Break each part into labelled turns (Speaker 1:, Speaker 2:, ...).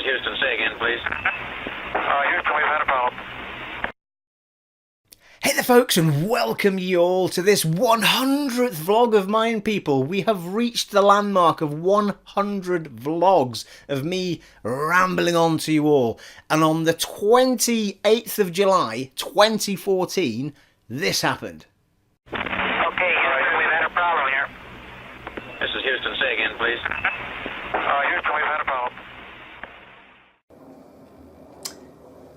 Speaker 1: is Houston. Say again, please.
Speaker 2: Houston, we've had a problem.
Speaker 3: Hey there folks, and welcome you all to this 100th vlog of mine, people. We have reached the landmark of 100 vlogs of me rambling on to you all. And on the 28th of July 2014, this happened.
Speaker 2: Okay, Houston, we've had a problem here.
Speaker 1: This is Houston. Say again, please.
Speaker 2: Houston, we've had a problem.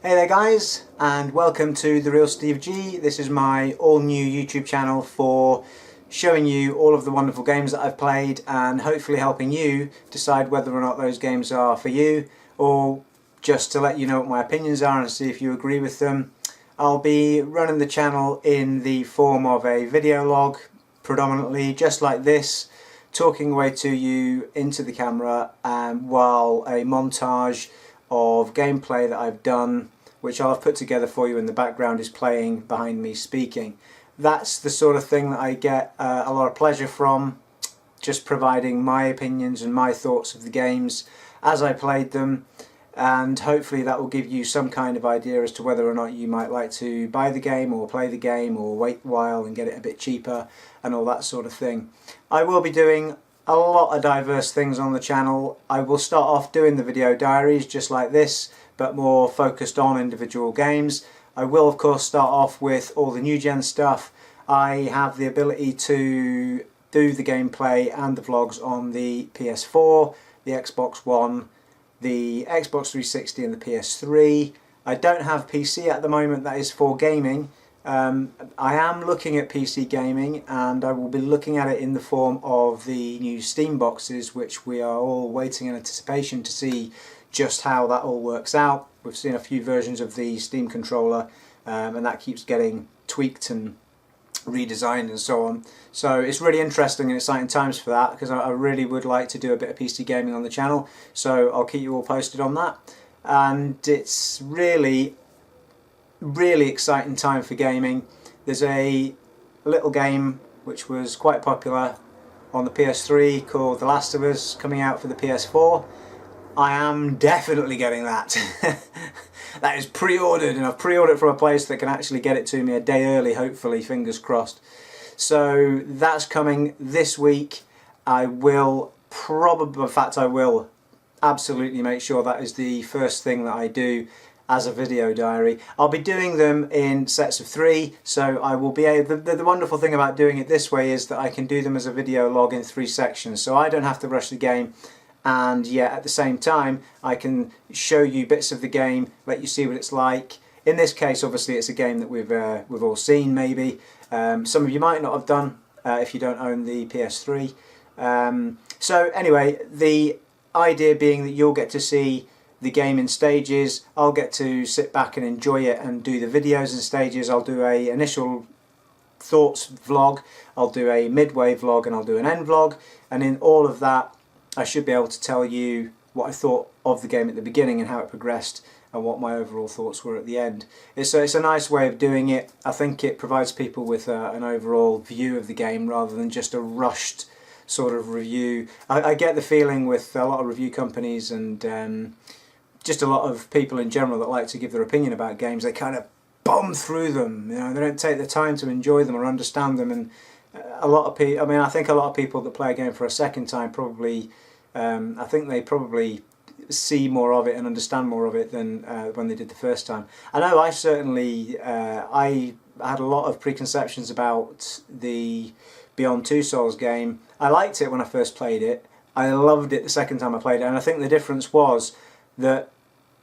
Speaker 3: Hey there guys, and welcome to The Real Steve G. This is my all new YouTube channel for showing you all of the wonderful games that I've played and hopefully helping you decide whether or not those games are for you, or just to let you know what my opinions are and see if you agree with them. I'll be running the channel in the form of a video log, predominantly just like this, talking away to you into the camera, while a montage of gameplay that I've done, which I've put together for you in the background, is playing behind me speaking. That's the sort of thing that I get a lot of pleasure from, just providing my opinions and my thoughts of the games as I played them, and hopefully that will give you some kind of idea as to whether or not you might like to buy the game or play the game or wait a while and get it a bit cheaper and all that sort of thing. I will be doing a lot of diverse things on the channel. I will start off doing the video diaries just like this, but more focused on individual games. I will of course start off with all the new gen stuff. I have the ability to do the gameplay and the vlogs on the PS4, the Xbox One, the Xbox 360 and the PS3. I don't have PC at the moment, that is for gaming. I am looking at PC gaming, and I will be looking at it in the form of the new Steam boxes, which we are all waiting in anticipation to see just how that all works out. We've seen a few versions of the Steam controller, and that keeps getting tweaked and redesigned and so on. So it's really interesting and exciting times for that, because I really would like to do a bit of PC gaming on the channel, so I'll keep you all posted on that. And it's really exciting time for gaming. There's a little game which was quite popular on the PS3 called The Last of Us, coming out for the PS4. I am definitely getting that. That is pre-ordered, and I've pre-ordered from a place that can actually get it to me a day early, hopefully, fingers crossed. So that's coming this week. I will probably, in fact I will absolutely make sure that is the first thing that I do as a video diary. I'll be doing them in sets of 3, so I will be able, the wonderful thing about doing it this way is that I can do them as a video log in 3 sections, so I don't have to rush the game, and yet at the same time I can show you bits of the game, let you see what it's like. In this case obviously it's a game that we've all seen maybe. Some of you might not have done if you don't own the PS3. So anyway, the idea being that you'll get to see the game in stages. I'll get to sit back and enjoy it and do the videos in stages. I'll do a initial thoughts vlog, I'll do a midway vlog, and I'll do an end vlog, and in all of that I should be able to tell you what I thought of the game at the beginning and how it progressed and what my overall thoughts were at the end. It's a nice way of doing it. I think it provides people with an overall view of the game rather than just a rushed sort of review. I get the feeling with a lot of review companies and just a lot of people in general that like to give their opinion about games, they kind of bomb through them, you know, they don't take the time to enjoy them or understand them, and a lot of people, I mean, I think a lot of people that play a game for a second time probably, I think they probably see more of it and understand more of it than when they did the first time. I know I certainly, I had a lot of preconceptions about the Beyond Two Souls game. I liked it when I first played it, I loved it the second time I played it, and I think the difference was that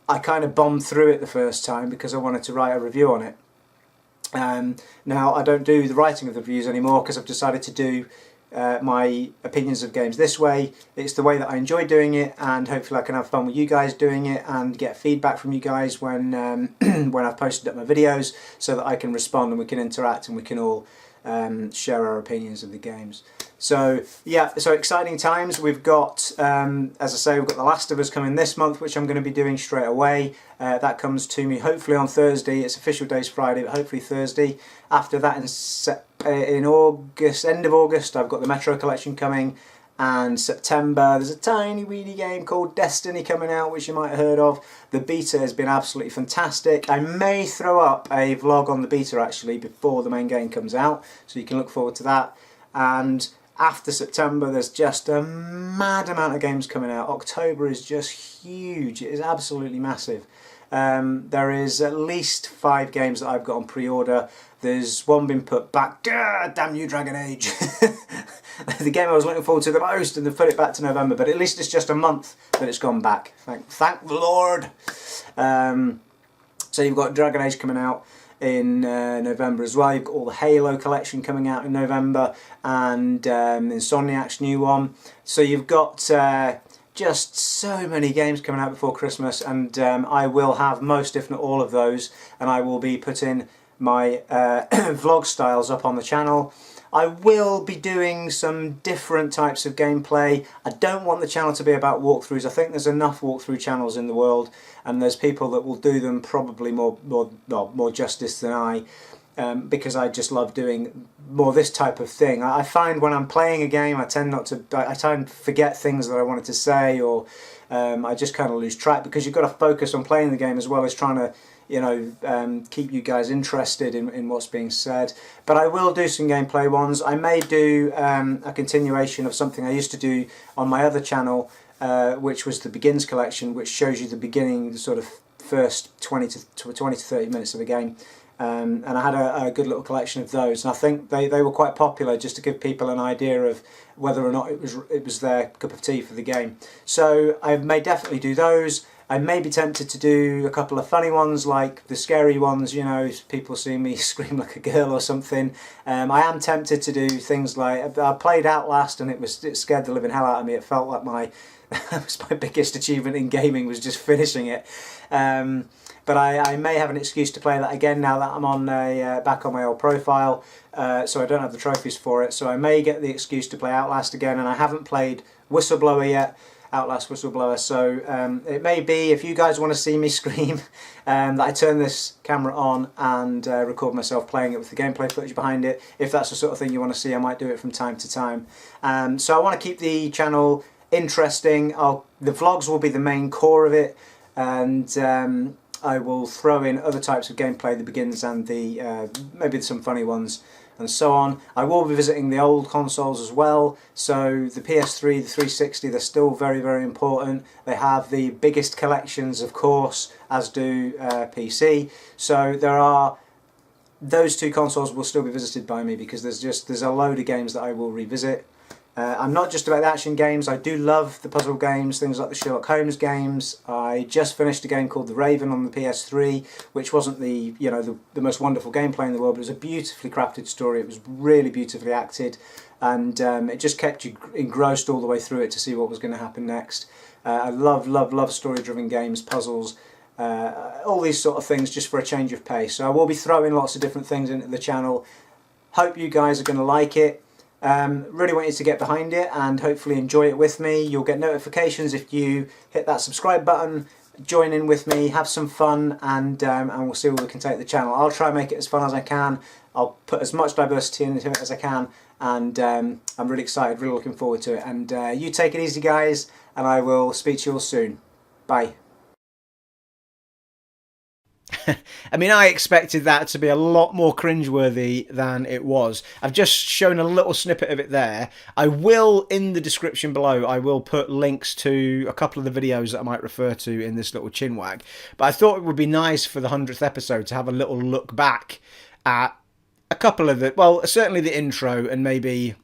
Speaker 3: I kind of bombed through it the first time because I wanted to write a review on it. Now I don't do the writing of the reviews anymore because I've decided to do my opinions of games this way. It's the way that I enjoy doing it, and hopefully I can have fun with you guys doing it and get feedback from you guys when when I've posted up my videos, so that I can respond and we can interact and we can all share our opinions of the games. So yeah, so exciting times. We've got, as I say, we've got The Last of Us coming this month, which I'm going to be doing straight away. That comes to me hopefully on Thursday. Its official day's Friday, but hopefully Thursday. After that, in August, end of August, I've got the Metro collection coming, And September, there's a tiny weedy game called Destiny coming out, which you might have heard of. The beta has been absolutely fantastic. I may throw up a vlog on the beta actually before the main game comes out, so you can look forward to that. And after September, there's just a mad amount of games coming out. October is just huge. It is absolutely massive. There is at least 5 games that I've got on pre-order. There's one been put back. Damn you, Dragon Age! The game I was looking forward to the most, and they've put it back to November. But at least it's just a month that it's gone back. Thank the Lord. So you've got Dragon Age coming out in November as well. You've got all the Halo collection coming out in November, and Insomniac's new one. So you've got just so many games coming out before Christmas, and I will have most, if not all of those, and I will be putting my vlog styles up on the channel. I will be doing some different types of gameplay. I don't want the channel to be about walkthroughs. I think there's enough walkthrough channels in the world, and there's people that will do them probably more justice than I, because I just love doing more this type of thing. I find when I'm playing a game, I tend to forget things that I wanted to say, or I just kind of lose track, because you've got to focus on playing the game as well as trying to, you know, keep you guys interested in what's being said. But I will do some gameplay ones. I may do a continuation of something I used to do on my other channel, which was the Begins collection, which shows you the beginning, the sort of first 20 to 30 minutes of a game. And I had a good little collection of those, and I think they were quite popular, just to give people an idea of whether or not it was their cup of tea for the game. So I may definitely do those. I may be tempted to do a couple of funny ones, like the scary ones, you know, people see me scream like a girl or something. I am tempted to do things like, I played Outlast and it scared the living hell out of me. It felt like that was my biggest achievement in gaming, was just finishing it. But I may have an excuse to play that again now that I'm on back on my old profile, so I don't have the trophies for it. So I may get the excuse to play Outlast again, and I haven't played Whistleblower yet. Outlast Whistleblower, so it may be, if you guys want to see me scream, that I turn this camera on and record myself playing it with the gameplay footage behind it. If that's the sort of thing you want to see, I might do it from time to time. So I want to keep the channel interesting. The vlogs will be the main core of it, and I will throw in other types of gameplay, the Begins and the maybe some funny ones, and so on. I will be visiting the old consoles as well, so the PS3, the 360, they're still very, very important. They have the biggest collections, of course, as do PC. So those two consoles will still be visited by me, because there's a load of games that I will revisit. I'm not just about the action games. I do love the puzzle games, things like the Sherlock Holmes games. I just finished a game called The Raven on the PS3, which wasn't the most wonderful gameplay in the world, but it was a beautifully crafted story. It was really beautifully acted, and it just kept you engrossed all the way through it to see what was going to happen next. I love story-driven games, puzzles, all these sort of things, just for a change of pace. So I will be throwing lots of different things into the channel. Hope you guys are going to like it. Really want you to get behind it and hopefully enjoy it with me. You'll get notifications if you hit that subscribe button, join in with me, have some fun, and we'll see where we can take the channel. I'll try and make it as fun as I can. I'll put as much diversity into it as I can, and I'm really excited, really looking forward to it. And you take it easy, guys, and I will speak to you all soon. Bye.
Speaker 4: I mean, I expected that to be a lot more cringeworthy than it was. I've just shown a little snippet of it there. I will, in the description below, I will put links to a couple of the videos that I might refer to in this little chinwag. But I thought it would be nice for the 100th episode to have a little look back at a couple of the, well, certainly the intro, and maybe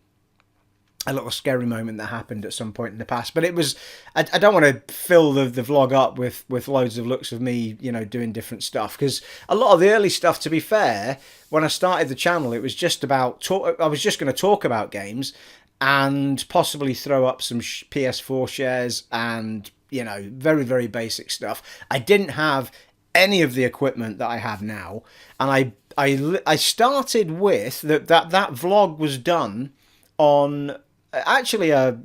Speaker 4: a little scary moment that happened at some point in the past. But it was, I don't want to fill the vlog up with loads of looks of me, you know, doing different stuff, because a lot of the early stuff, to be fair, when I started the channel, it was just about I was just going to talk about games and possibly throw up some PS4 shares and, you know, very, very basic stuff. I didn't have any of the equipment that I have now, and I started with that vlog was done on actually a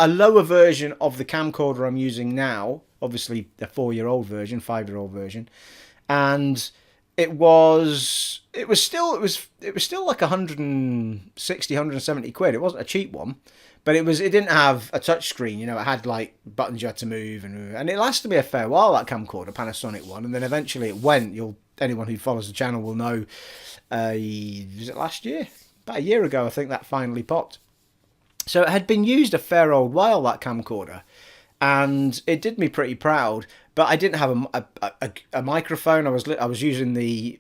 Speaker 4: lower version of the camcorder I'm using now, obviously a 4-year-old version, 5-year-old version, and it was still like 160, 170 quid. It wasn't a cheap one, But it didn't have a touch screen, you know, it had like buttons you had to move, and it lasted me a fair while, that camcorder, Panasonic one, and then eventually it went. Anyone who follows the channel will know, was it last year? About a year ago, I think that finally popped. So it had been used a fair old while, that camcorder, and it did me pretty proud. But I didn't have a microphone. I was using the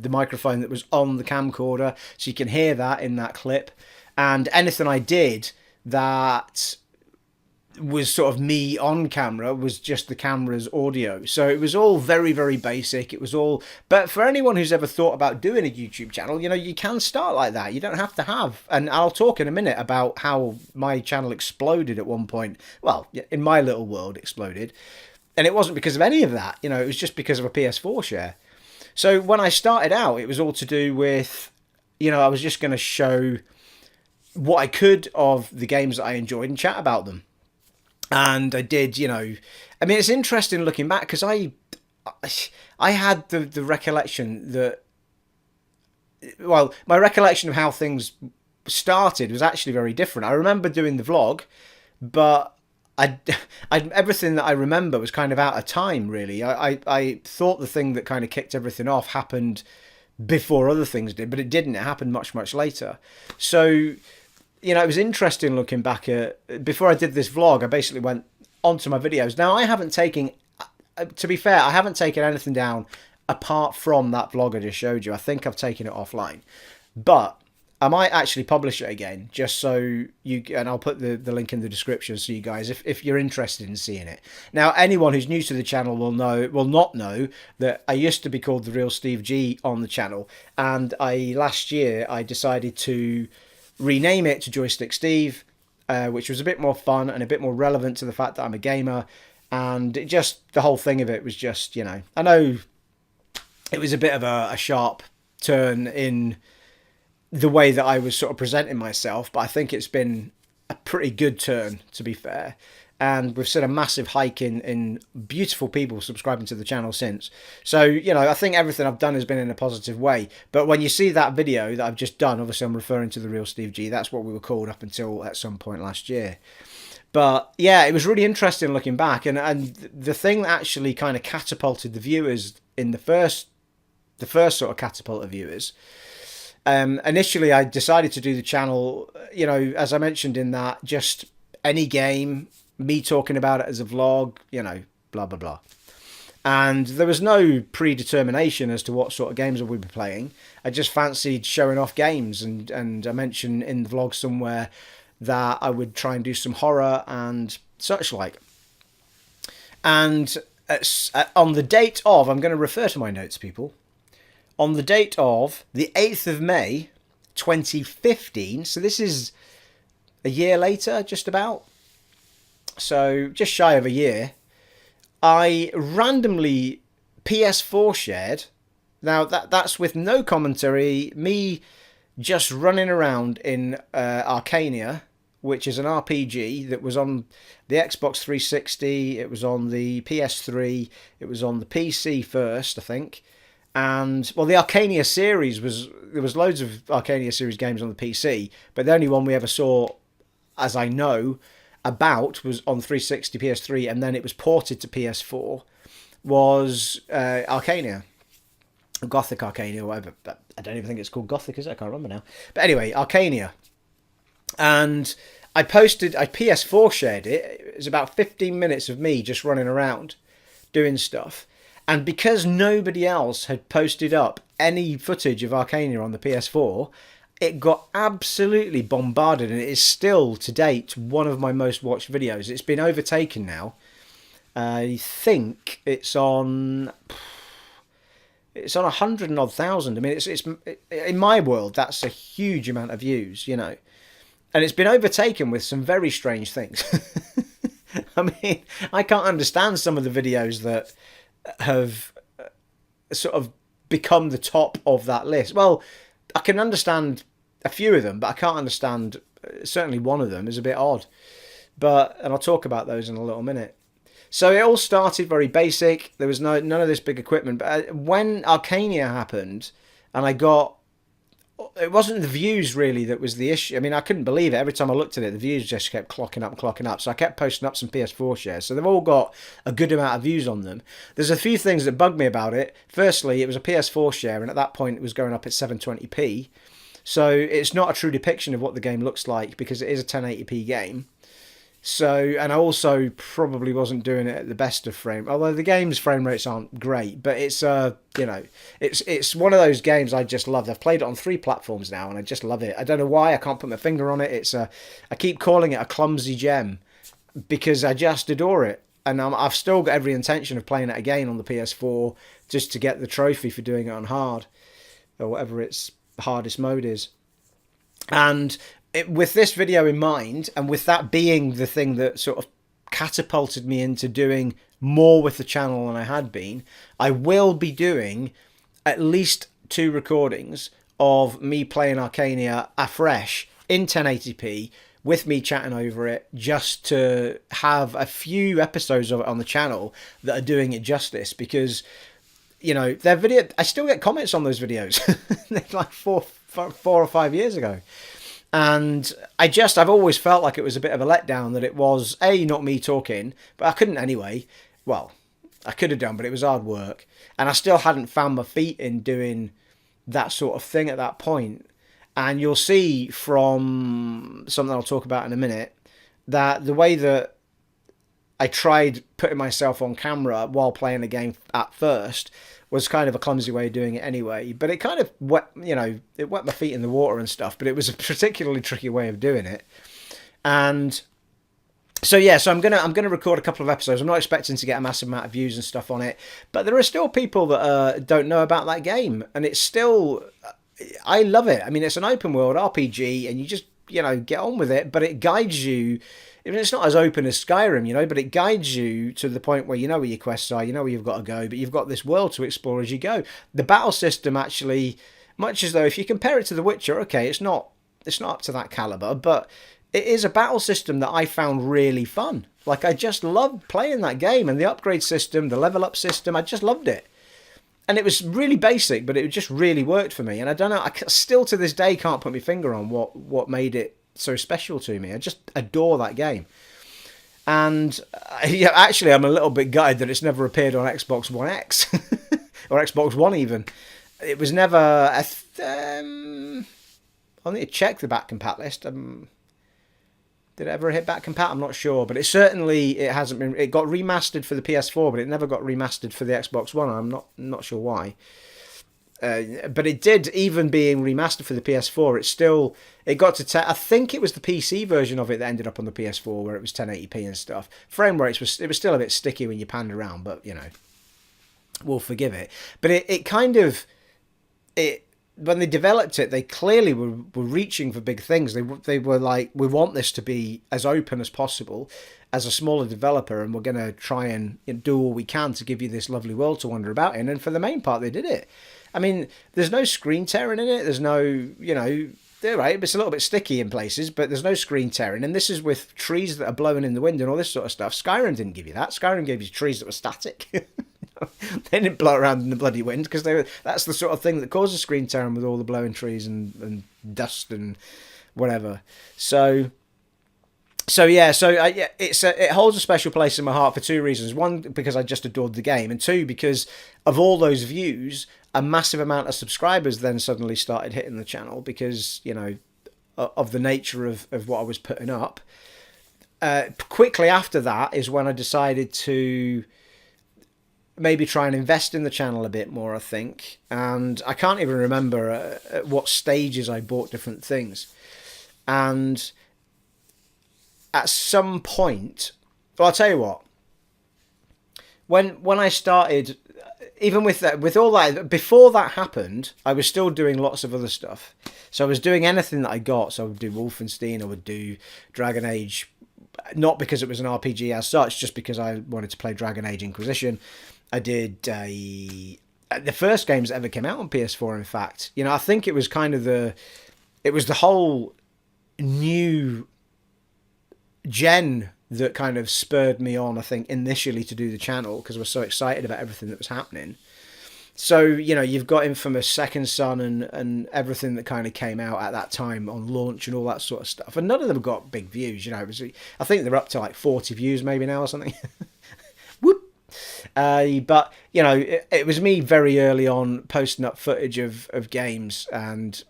Speaker 4: microphone that was on the camcorder, so you can hear that in that clip. And anything I did that was sort of me on camera was just the camera's audio. So it was all very, very basic. It was all, but for anyone who's ever thought about doing a YouTube channel, you know, you can start like that. You don't have to have, and I'll talk in a minute about how my channel exploded at one point. Well, in my little world, exploded. And it wasn't because of any of that, you know, it was just because of a PS4 share. So when I started out, it was all to do with, you know, I was just going to show what I could of the games that I enjoyed and chat about them. And I did, you know, I mean, it's interesting looking back, because I had the recollection that, well, my recollection of how things started was actually very different. I remember doing the vlog, but everything that I remember was kind of out of time, really. I thought the thing that kind of kicked everything off happened before other things did, but it didn't. It happened much, much later. So, you know, it was interesting looking back at, before I did this vlog, I basically went onto my videos. Now, I haven't taken, to be fair, I haven't taken anything down apart from that vlog I just showed you. I think I've taken it offline. But I might actually publish it again, just so you, and I'll put the link in the description so you guys, if you're interested in seeing it. Now, anyone who's new to the channel will not know that I used to be called The Real Steve G on the channel, and last year I decided to rename it to Joystick Steve, which was a bit more fun and a bit more relevant to the fact that I'm a gamer, and it just, the whole thing of it was just, you know, I know it was a bit of a sharp turn in the way that I was sort of presenting myself, but I think it's been a pretty good turn, to be fair. And we've seen a massive hike in beautiful people subscribing to the channel since. So, you know, I think everything I've done has been in a positive way. But when you see that video that I've just done, obviously I'm referring to The Real Steve G. That's what we were called up until at some point last year. But yeah, it was really interesting looking back. And the thing that actually kind of catapulted the viewers in the first sort of catapult of viewers, initially I decided to do the channel, you know, as I mentioned in that, just any game, me talking about it as a vlog, you know, blah, blah, blah. And there was no predetermination as to what sort of games I would be playing. I just fancied showing off games, and I mentioned in the vlog somewhere that I would try and do some horror and such like. And on the date of, I'm going to refer to my notes, people, on the date of the 8th of May, 2015, so this is a year later, just about, so just shy of a year, I randomly PS4 shared. Now, that's with no commentary, me just running around in Arcania, which is an RPG that was on the Xbox 360, it was on the PS3, it was on the PC first, I think. And, well, the Arcania series there was loads of Arcania series games on the PC, but the only one we ever saw, as I know, about was on 360, PS3, and then it was ported to PS4, was Arcania. Gothic Arcania, or whatever. I don't even think it's called Gothic, is it? I can't remember now. But anyway, Arcania. And I PS4 shared it. It was about 15 minutes of me just running around doing stuff. And because nobody else had posted up any footage of Arcania on the PS4, it got absolutely bombarded, and it is still, to date, one of my most watched videos. It's been overtaken now. I think it's on 100 and odd thousand. I mean, it's in my world, that's a huge amount of views, you know. And it's been overtaken with some very strange things. I mean, I can't understand some of the videos that have sort of become the top of that list. Well, I can understand a few of them, but I can't understand, certainly one of them is a bit odd. And I'll talk about those in a little minute. So it all started very basic. There was none of this big equipment. But when Arcania happened, and I got it wasn't the views really that was the issue. I mean, I couldn't believe it. Every time I looked at it, the views just kept clocking up and clocking up. So I kept posting up some PS4 shares. So they've all got a good amount of views on them. There's a few things that bug me about it. Firstly, it was a PS4 share, and at that point it was going up at 720p. So it's not a true depiction of what the game looks like, because it is a 1080p game. So, and I also probably wasn't doing it at the best of frame, although the game's frame rates aren't great, but it's you know, it's one of those games I just love. I've played it on 3 platforms now, and I just love it. I don't know why, I can't put my finger on it. I keep calling it a clumsy gem because I just adore it, and I've still got every intention of playing it again on the PS4 just to get the trophy for doing it on hard, or whatever its hardest mode is. And with this video in mind, and with that being the thing that sort of catapulted me into doing more with the channel than I had been, I will be doing at least 2 recordings of me playing Arcania afresh in 1080p with me chatting over it, just to have a few episodes of it on the channel that are doing it justice, because, you know, their video, I still get comments on those videos. They're like 4 or 5 years ago. And I've always felt like it was a bit of a letdown that it was, not me talking, but I couldn't anyway. Well, I could have done, but it was hard work. And I still hadn't found my feet in doing that sort of thing at that point. And you'll see from something I'll talk about in a minute, that the way that I tried putting myself on camera while playing the game at first was kind of a clumsy way of doing it anyway, but it kind of wet my feet in the water and stuff, but it was a particularly tricky way of doing it. And so I'm gonna record a couple of episodes. I'm not expecting to get a massive amount of views and stuff on it, but there are still people that don't know about that game, and it's still, I love it. I mean, it's an open world RPG, and you just, you know, get on with it, but it guides you. It's not as open as Skyrim, you know, but it guides you to the point where you know where your quests are, you know where you've got to go, but you've got this world to explore as you go. The battle system actually, much as though if you compare it to The Witcher, okay, it's not up to that caliber, but it is a battle system that I found really fun. Like, I just loved playing that game, and the upgrade system, the level up system, I just loved it. And it was really basic, but it just really worked for me. And I don't know, I still to this day can't put my finger on what made it so special to me. I just adore that game. And yeah, actually, I'm a little bit gutted that it's never appeared on Xbox One X or Xbox One even. It was never. I need to check the back compat list. Did it ever hit back compat? I'm not sure, but it hasn't been. It got remastered for the PS4, but it never got remastered for the Xbox One. I'm not sure why. But it did, even being remastered for the PS4, it got to I think it was the PC version of it that ended up on the PS4 where it was 1080p and stuff. Frame rates it was still a bit sticky when you panned around, but you know, we'll forgive it. But it kind of, when they developed it, they clearly were reaching for big things. They were like, we want this to be as open as possible as a smaller developer, and we're going to try and do all we can to give you this lovely world to wander about in. And for the main part, they did it. I mean, there's no screen tearing in it. There's no, you know, they're right. It's a little bit sticky in places, but there's no screen tearing. And this is with trees that are blowing in the wind and all this sort of stuff. Skyrim didn't give you that. Skyrim gave you trees that were static. They didn't blow around in the bloody wind, because that's the sort of thing that causes screen tearing with all the blowing trees and dust and whatever. So it holds a special place in my heart for 2 reasons. 1, because I just adored the game, and 2, because of all those views, a massive amount of subscribers then suddenly started hitting the channel because, you know, of the nature of what I was putting up. Quickly after that is when I decided to maybe try and invest in the channel a bit more, I think. And I can't even remember at what stages I bought different things. And at some point, well, I'll tell you what, when I started, even with all that, before that happened, I was still doing lots of other stuff. So I was doing anything that I got. So I would do Wolfenstein, I would do Dragon Age, not because it was an RPG as such, just because I wanted to play Dragon Age Inquisition. I did the first games that ever came out on PS4, in fact. You know, I think it was kind of the whole new gen that kind of spurred me on, I think, initially to do the channel, because I was so excited about everything that was happening. So, you know, you've got Infamous Second Son and everything that kind of came out at that time on launch and all that sort of stuff. And none of them got big views, you know. I think they're up to like 40 views maybe now or something. Whoop. But, you know, it was me very early on posting up footage of games. And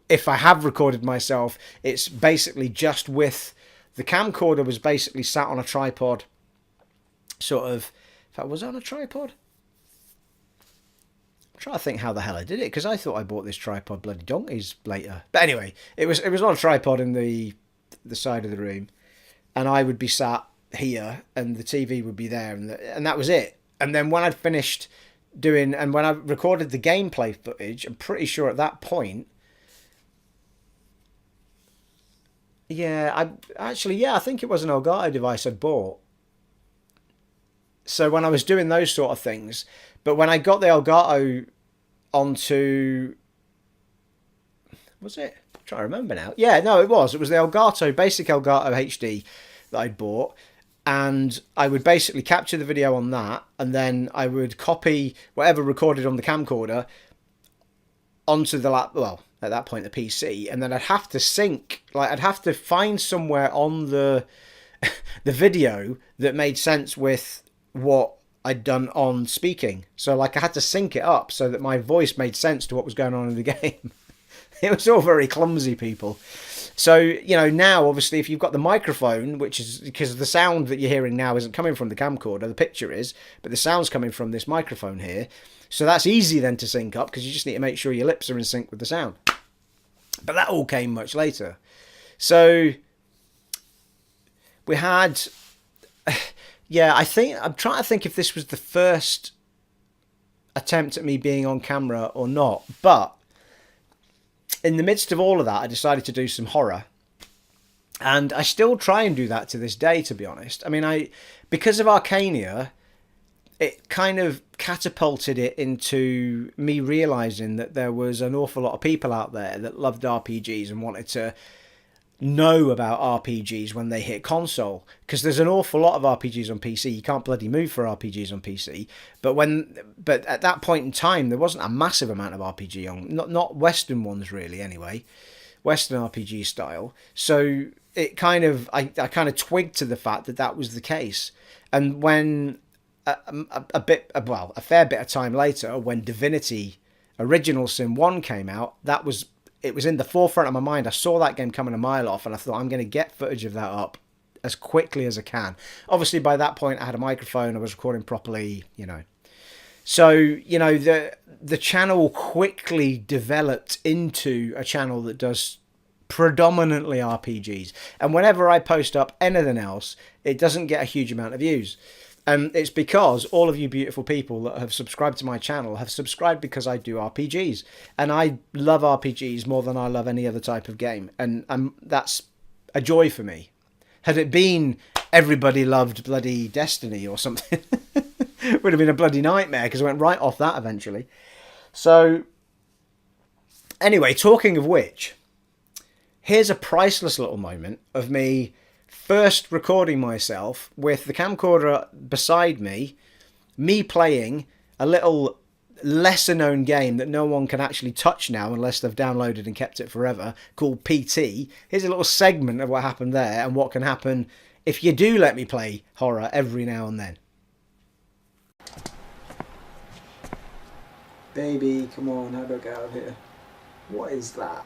Speaker 4: if I have recorded myself, it's basically just with... The camcorder was basically sat on a tripod. Sort of... In fact, was it on a tripod? Trying to think how the hell I did it, because I thought I bought this tripod bloody donkeys later. But anyway, it was on a tripod in the side of the room, and I would be sat here, and the TV would be there, and that was it. And then when I'd finished doing, and when I recorded the gameplay footage, I'm pretty sure at that point, I think it was an Elgato device I'd bought. So when I was doing those sort of things, but when I got the Elgato onto, was it? I'm trying to remember now. Yeah, no, it was the Elgato, basic Elgato HD that I'd bought, and I would basically capture the video on that, and then I would copy whatever recorded on the camcorder onto the at that point the PC, and then I'd have to sync, like I'd have to find somewhere on the video that made sense with what I'd done on speaking. So like I had to sync it up so that my voice made sense to what was going on in the game. It was all very clumsy, people. So, you know, now obviously if you've got the microphone, which is because the sound that you're hearing now isn't coming from the camcorder, the picture is, but the sound's coming from this microphone here. So that's easy then to sync up, because you just need to make sure your lips are in sync with the sound. But that all came much later. So we had... Yeah, I'm trying to think if this was the first attempt at me being on camera or not. But in the midst of all of that, I decided to do some horror. And I still try and do that to this day, to be honest. I mean, because of Arcania, it kind of catapulted it into me realising that there was an awful lot of people out there that loved RPGs and wanted to know about RPGs when they hit console, because there's an awful lot of RPGs on PC. You can't bloody move for RPGs on PC, but at that point in time there wasn't a massive amount of RPG on, not Western ones really anyway, Western RPG style. So it kind of I kind of twigged to the fact that was the case. And when a fair bit of time later, when Divinity Original Sin 1 came out, it was in the forefront of my mind. I saw that game coming a mile off, and I thought, I'm going to get footage of that up as quickly as I can. Obviously, by that point, I had a microphone. I was recording properly, you know. So, you know, the channel quickly developed into a channel that does predominantly RPGs. And whenever I post up anything else, it doesn't get a huge amount of views. And it's because all of you beautiful people that have subscribed to my channel have subscribed because I do RPGs. And I love RPGs more than I love any other type of game. And that's a joy for me. Had it been everybody loved bloody Destiny or something, it would have been a bloody nightmare, because I went right off that eventually. So, anyway, talking of which, here's a priceless little moment of me first recording myself with the camcorder beside me playing a little lesser known game that no one can actually touch now unless they've downloaded and kept it forever, called PT. Here's a little segment of what happened there and what can happen if you do let me play horror every now and then.
Speaker 3: Baby, come on, how do I get out of here? What is that?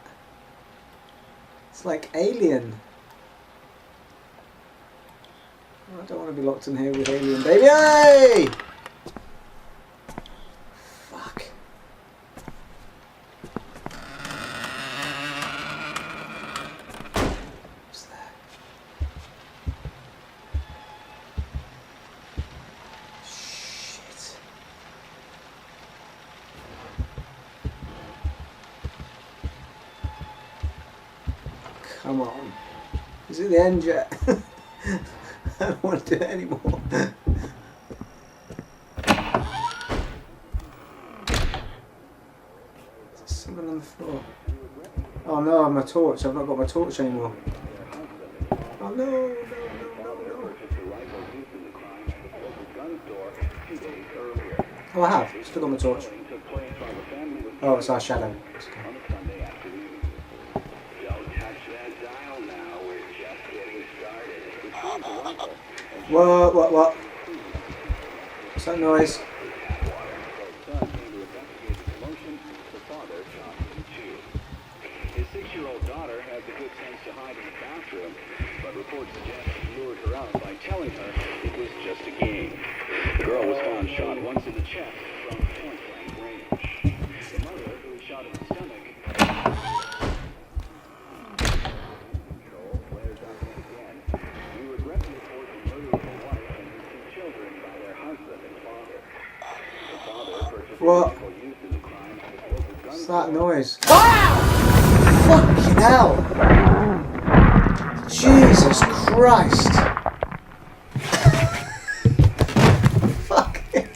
Speaker 3: It's like Alien. I don't want to be locked in here with Alien, baby. Hey! Fuck. What's that? Shit. Come on. Is it the end yet? I don't want to do it anymore. There's someone on the floor. Oh no, I have my torch. I've not got my torch anymore. Oh no, no. Oh, I have. Still got my torch. Oh, it's our shadow. It's okay. What? What's that noise?
Speaker 5: His 6-year-old daughter had the good sense to hide in the bathroom, but reports suggest he lured her out by telling her it was just a game. The girl was found shot once in the chest from point-blank range. The mother, who was shot in the stomach, flares up again. We regret to report the murder of a wife and her 2 children by their husband and father. The father purchased
Speaker 3: What?
Speaker 5: vehicle used in the crime at the local gun
Speaker 3: What's that noise? Fucking hell! Jesus Christ! Fucking.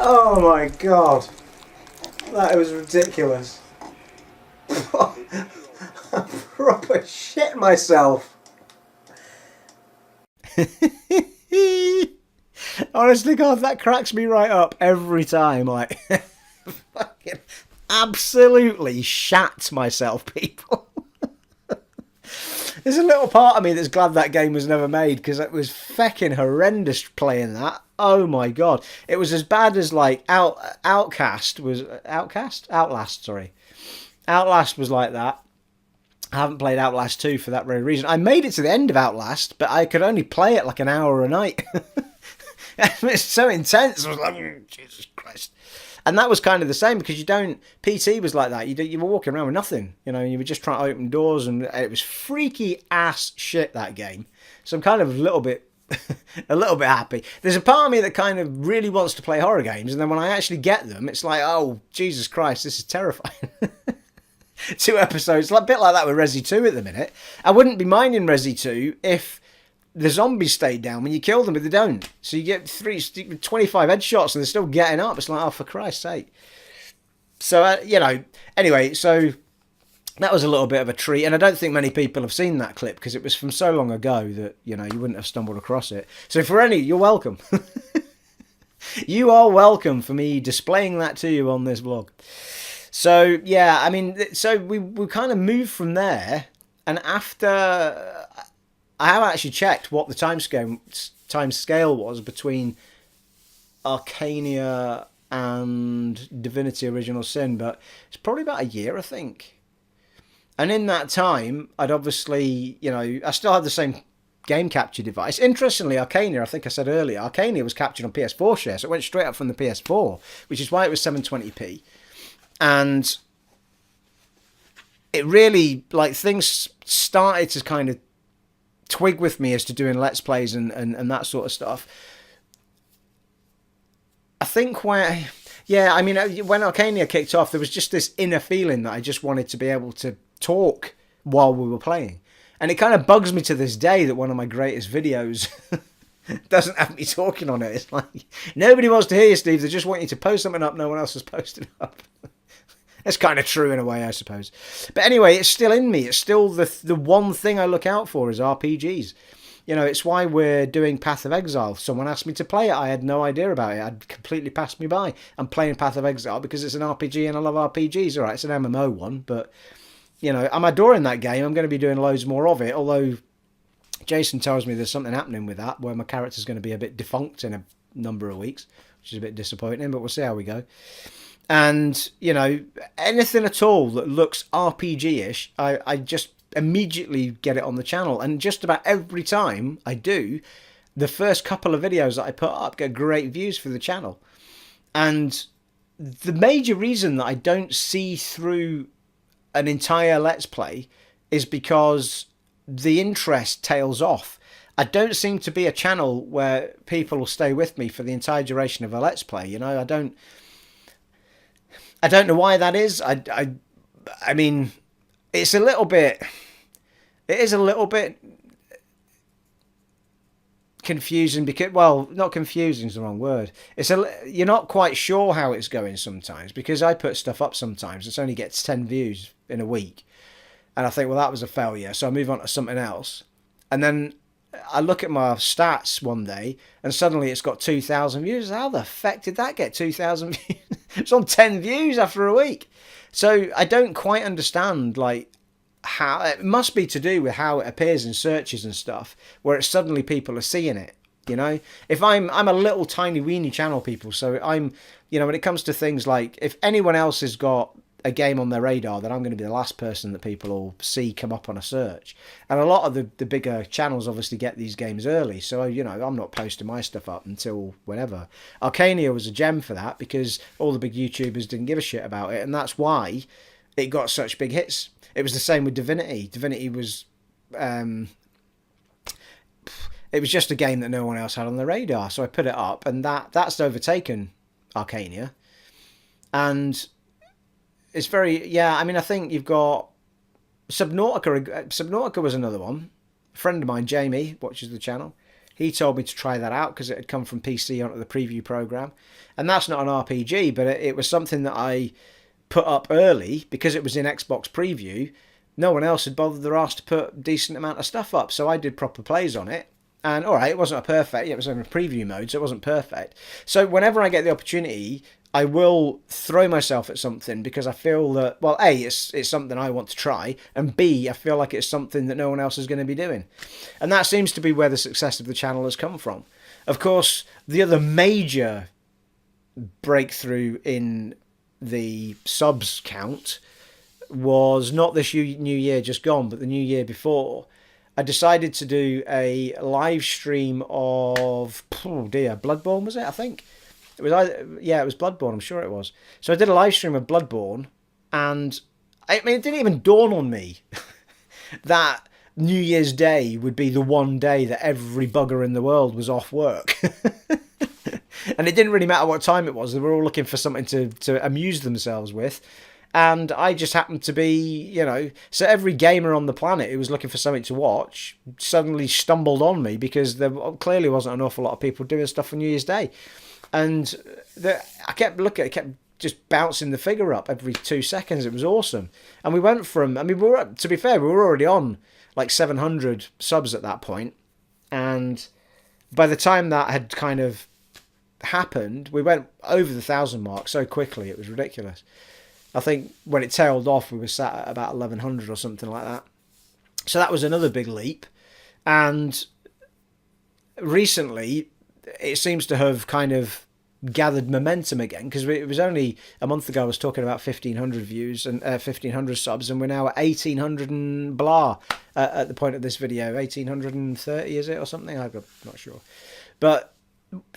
Speaker 3: Oh my god! That was ridiculous. I proper shit myself.
Speaker 4: Honestly, God, that cracks me right up every time. Like, fucking absolutely shat myself, people. There's a little part of me that's glad that game was never made, because it was fucking horrendous playing that. Oh my God. It was as bad as, like, Outlast, sorry. Outlast was like that. I haven't played Outlast 2 for that very reason. I made it to the end of Outlast, but I could only play it like an hour a night. It's so intense. I was like, Jesus Christ. And that was kind of the same, because PT was like that. You were walking around with nothing. You know, you were just trying to open doors, and it was freaky ass shit, that game. So I'm kind of a little bit happy. There's a part of me that kind of really wants to play horror games, and then when I actually get them, it's like, oh, Jesus Christ, this is terrifying. 2 episodes, a bit like that with Resi 2 at the minute. I wouldn't be minding Resi 2 if the zombies stayed down when you kill them, but they don't. So you get 25 headshots and they're still getting up. It's like, oh, for Christ's sake. So, anyway, so that was a little bit of a treat. And I don't think many people have seen that clip, because it was from so long ago that, you wouldn't have stumbled across it. So for any, you're welcome. You are welcome for me displaying that to you on this vlog. So, yeah, I mean, so we kind of moved from there. And after, I have actually checked what the time scale was between Arcania and Divinity Original Sin, but it's probably about a year, I think. And in that time, I'd obviously, I still had the same game capture device. Interestingly, Arcania, I think I said earlier, Arcania was captured on PS4 share, so it went straight up from the PS4, which is why it was 720p. And it really, things started to kind of twig with me as to doing Let's Plays and that sort of stuff. I think when Arcania kicked off, there was just this inner feeling that I just wanted to be able to talk while we were playing. And it kind of bugs me to this day that one of my greatest videos doesn't have me talking on it. It's like, nobody wants to hear you, Steve. They just want you to post something up no one else has posted up. That's kind of true in a way, I suppose. But anyway, it's still in me. It's still the one thing I look out for is RPGs. It's why we're doing Path of Exile. Someone asked me to play it. I had no idea about it. I'd completely passed me by. I'm playing Path of Exile because it's an RPG and I love RPGs. All right, it's an MMO one, but, I'm adoring that game. I'm going to be doing loads more of it, although Jason tells me there's something happening with that where my character's going to be a bit defunct in a number of weeks, which is a bit disappointing, but we'll see how we go. And, anything at all that looks RPG-ish, I just immediately get it on the channel. And just about every time I do, the first couple of videos that I put up get great views for the channel. And the major reason that I don't see through an entire Let's Play is because the interest tails off. I don't seem to be a channel where people will stay with me for the entire duration of a Let's Play. I don't know why that is. I mean, it is a little bit confusing because, well, not confusing is the wrong word. You're not quite sure how it's going sometimes, because I put stuff up sometimes. It only gets 10 views in a week. And I think, well, that was a failure. So I move on to something else. And then I look at my stats one day and suddenly it's got 2,000 views. How the fuck did that get 2,000 views? It's on 10 views after a week. So I don't quite understand, like, how it must be to do with how it appears in searches and stuff, where it's suddenly people are seeing it. You know, if I'm a little tiny weeny channel, people, so I'm, you know, when it comes to things like, if anyone else has got a game on their radar, then I'm going to be the last person that people will see come up on a search. And a lot of the bigger channels obviously get these games early, so, you know, I'm not posting my stuff up until whenever. Arcania was a gem for that, because all the big YouTubers didn't give a shit about it, and that's why it got such big hits. It was the same with Divinity. Divinity was it was just a game that no one else had on their radar, so I put it up, and that's overtaken Arcania. And it's very, yeah, I mean, I think you've got Subnautica. Subnautica was another one. A friend of mine, Jamie, watches the channel. He told me to try that out because it had come from PC onto the preview program. And that's not an RPG, but it was something that I put up early because it was in Xbox preview. No one else had bothered their arse to put a decent amount of stuff up, so I did proper plays on it. And all right, it wasn't a perfect, it was in a preview mode, so it wasn't perfect. So whenever I get the opportunity, I will throw myself at something because I feel that, well, A, it's something I want to try, and B, I feel like it's something that no one else is going to be doing. And that seems to be where the success of the channel has come from. Of course, the other major breakthrough in the subs count was not this new year just gone, but the new year before. I decided to do a live stream of, Bloodborne, was it? I think it was it was Bloodborne. I'm sure it was. So I did a live stream of Bloodborne, and I mean, it didn't even dawn on me that New Year's Day would be the one day that every bugger in the world was off work. And it didn't really matter what time it was. They were all looking for something to amuse themselves with. And I just happened to be, you know, so every gamer on the planet who was looking for something to watch suddenly stumbled on me because there clearly wasn't an awful lot of people doing stuff on New Year's Day. And I kept looking, it kept just bouncing the figure up every 2 seconds. It was awesome. And we went from, I mean, to be fair, we were already on like 700 subs at that point. And by the time that had kind of happened, we went over the 1,000 mark so quickly, it was ridiculous. I think when it tailed off, we were sat at about 1,100 or something like that. So that was another big leap. And recently, it seems to have kind of gathered momentum again, because it was only a month ago I was talking about 1,500 views and 1,500 subs, and we're now at 1,800 and blah at the point of this video. 1,830, is it, or something? I'm not sure. But,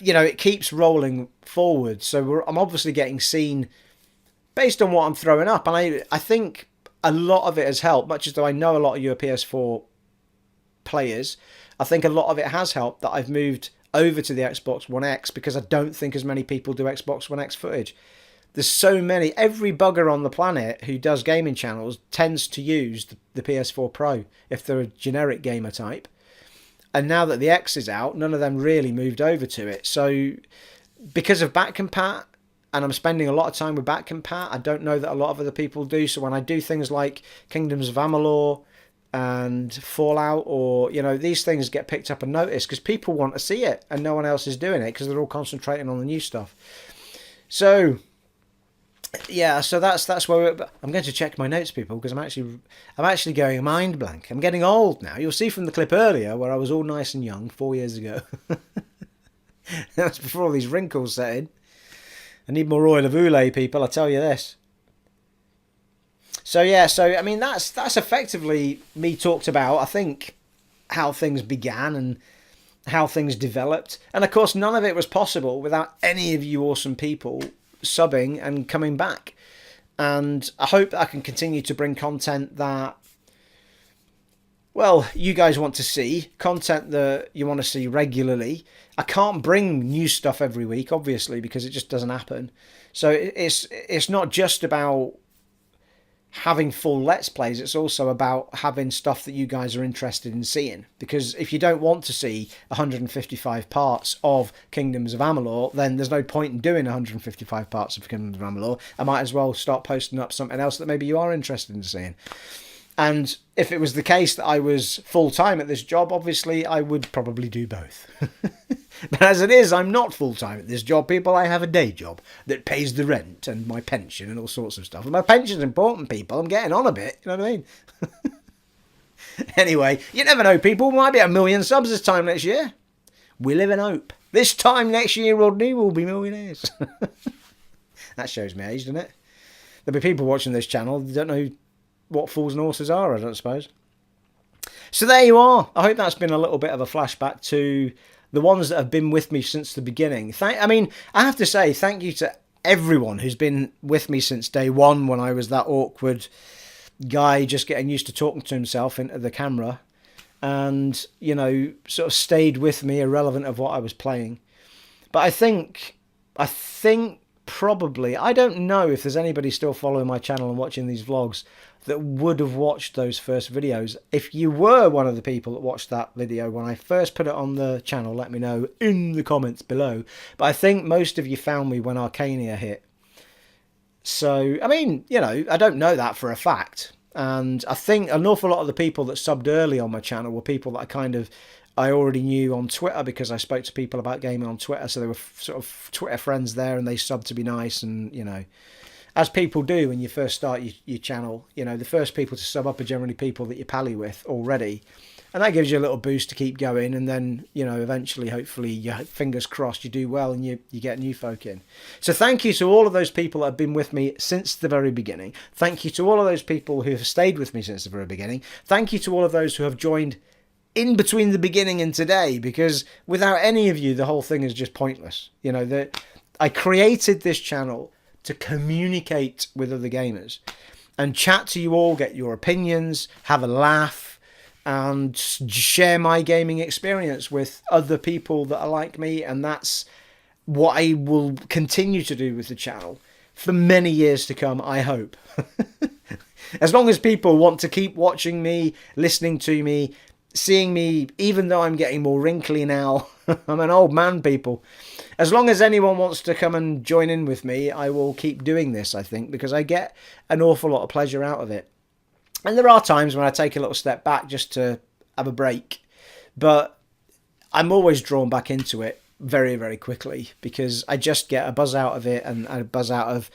Speaker 4: you know, it keeps rolling forward. So I'm obviously getting seen based on what I'm throwing up, and I think a lot of it has helped, much as though I know a lot of you are PS4 players. I think a lot of it has helped that I've moved over to the Xbox One X, because I don't think as many people do Xbox One X footage. There's so many, every bugger on the planet who does gaming channels tends to use the PS4 Pro if they're a generic gamer type. And now that the X is out, none of them really moved over to it. So because of back compat, and I'm spending a lot of time with back compat, I don't know that a lot of other people do. So when I do things like Kingdoms of Amalur and Fallout, or, you know, these things get picked up and noticed because people want to see it and no one else is doing it because they're all concentrating on the new stuff. So yeah, so that's where I'm going to check my notes, people, because I'm actually going mind blank. I'm getting old now. You'll see from the clip earlier where I was all nice and young 4 years ago. That's before all these wrinkles set in. I need more oil of Oulé, people, I tell you this. So yeah, so I mean that's effectively me talked about, I think, how things began and how things developed. And of course none of it was possible without any of you awesome people subbing and coming back. And I hope that I can continue to bring content that, well, you guys want to see, content that you want to see regularly. I can't bring new stuff every week, obviously, because it just doesn't happen. So it's not just about having full Let's Plays, it's also about having stuff that you guys are interested in seeing. Because if you don't want to see 155 parts of Kingdoms of Amalur, then there's no point in doing 155 parts of Kingdoms of Amalur. I might as well start posting up something else that maybe you are interested in seeing. And if it was the case that I was full-time at this job, obviously I would probably do both. But as it is, I'm not full-time at this job, people. I have a day job that pays the rent and my pension and all sorts of stuff. And my pension's important, people. I'm getting on a bit, you know what I mean? Anyway, you never know, people. We might be at 1 million subs this time next year. We live in hope. This time next year, Rodney, we'll be millionaires. That shows me age, doesn't it? There'll be people watching this channel that don't know what Fools and Horses are, I don't suppose. So there you are. I hope that's been a little bit of a flashback to the ones that have been with me since the beginning. I mean, I have to say thank you to everyone who's been with me since day one, when I was that awkward guy just getting used to talking to himself into the camera, and, you know, sort of stayed with me irrelevant of what I was playing. But I think probably, I don't know if there's anybody still following my channel and watching these vlogs that would have watched those first videos. If you were one of the people that watched that video when I first put it on the channel, let me know in the comments below. But I think most of you found me when Arcania hit. So, I mean, you know, I don't know that for a fact. And I think an awful lot of the people that subbed early on my channel were people that I already knew on Twitter, because I spoke to people about gaming on Twitter. So they were sort of Twitter friends there, and they subbed to be nice. And, you know, as people do when you first start your channel, you know, the first people to sub up are generally people that you're pally with already. And that gives you a little boost to keep going. And then, you know, eventually, hopefully, your fingers crossed, you do well and you get new folk in. So thank you to all of those people that have been with me since the very beginning. Thank you to all of those people who have stayed with me since the very beginning. Thank you to all of those who have joined in between the beginning and today, because without any of you, the whole thing is just pointless. You know, I created this channel to communicate with other gamers and chat to you all, get your opinions, have a laugh, and share my gaming experience with other people that are like me. And that's what I will continue to do with the channel for many years to come, I hope. As long as people want to keep watching me, listening to me, seeing me, even though I'm getting more wrinkly now. I'm an old man, people. As long as anyone wants to come and join in with me, I will keep doing this, I think, because I get an awful lot of pleasure out of it. And there are times when I take a little step back just to have a break, but I'm always drawn back into it very, very quickly, because I just get a buzz out of it, and a buzz out of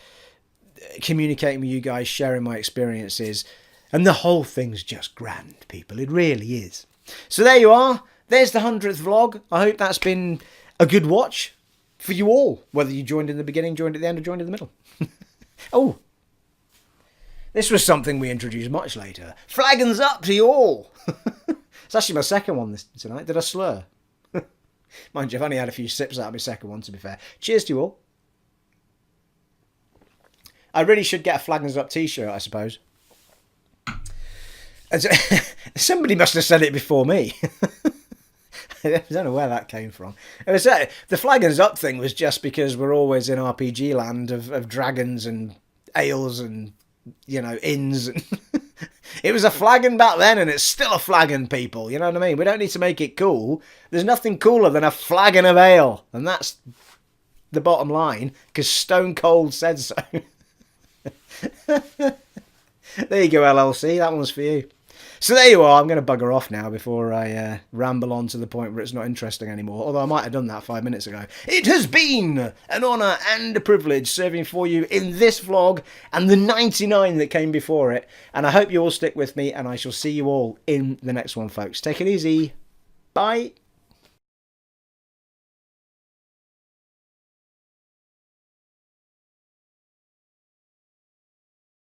Speaker 4: communicating with you guys, sharing my experiences. And the whole thing's just grand, people. It really is. So there you are. There's the 100th vlog. I hope that's been a good watch for you all, whether you joined in the beginning, joined at the end, or joined in the middle. Oh, this was something we introduced much later. Flagons up to you all. It's actually my second one tonight. Did I slur? Mind you, I've only had a few sips out of my second one, to be fair. Cheers to you all. I really should get a Flagons up t-shirt, I suppose. Somebody must have said it before me. I don't know where that came from. It was, the Flagons up thing was just because we're always in RPG land of dragons and ales and, you know, inns. And it was a flagon back then, and it's still a flagon, people. You know what I mean? We don't need to make it cool. There's nothing cooler than a flagon of ale. And that's the bottom line, because Stone Cold said so. There you go, LLC. That one's for you. So there you are. I'm going to bugger off now before I ramble on to the point where it's not interesting anymore. Although I might have done that 5 minutes ago. It has been an honour and a privilege serving for you in this vlog and the 99 that came before it. And I hope you all stick with me, and I shall see you all in the next one, folks. Take it easy. Bye.